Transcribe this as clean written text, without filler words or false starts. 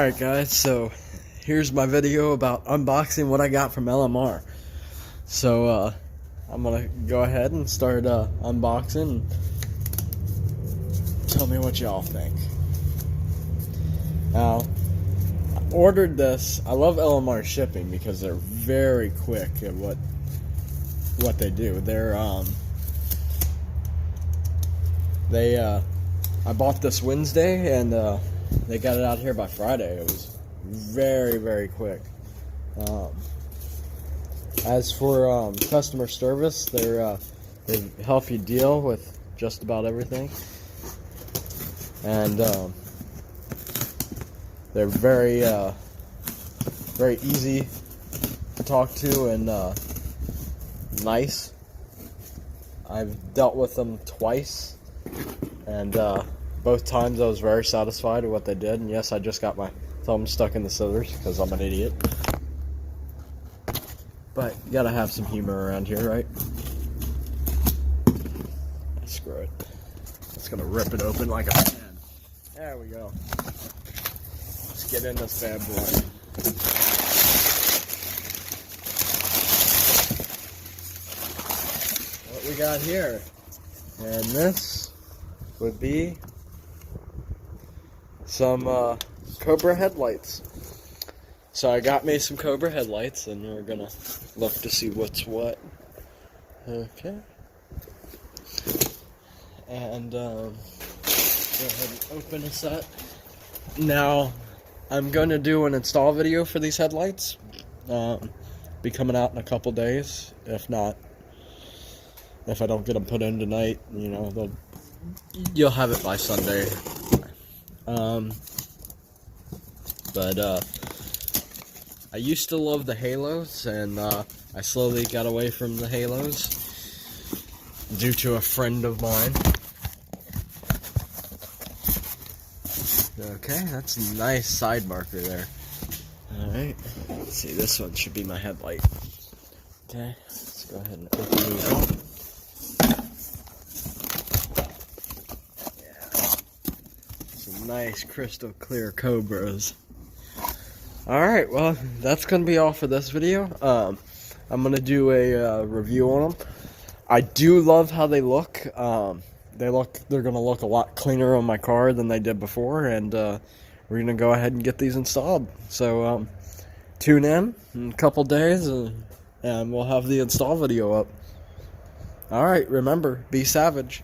Alright guys, so here's my video about unboxing what I got from LMR. So I'm gonna go ahead and start unboxing. Tell me what y'all think. Now, I ordered this. I love LMR shipping because they're very quick at what they do. I bought this Wednesday and they got it out here by Friday. It was very, very quick. As for customer service, they help you deal with just about everything, and they're very, very easy to talk to and nice. I've dealt with them twice, and both times I was very satisfied with what they did. And yes, I just got my thumb stuck in the scissors because I'm an idiot. But you gotta have some humor around here, right? Screw it. Just gonna rip it open like a pen. There we go. Let's get in this bad boy. What we got here? And this would be some Cobra headlights. So I got me some Cobra headlights, and we're gonna look to see what's what. Okay. And go ahead and open a set. Now, I'm gonna do an install video for these headlights. Be coming out in a couple days. If not, if I don't get them put in tonight, you know, you'll have it by Sunday. I used to love the halos, and I slowly got away from the halos due to a friend of mine. Okay, that's a nice side marker there. Alright, let's see, this one should be my headlight. Okay, let's go ahead and open these up. Nice crystal clear Cobras. Alright, well, that's gonna be all for this video. I'm gonna do a review on them. I do love how they look. They're gonna look a lot cleaner on my car than they did before, and we're gonna go ahead and get these installed. So tune in a couple days and we'll have the install video up. Alright, remember, be savage.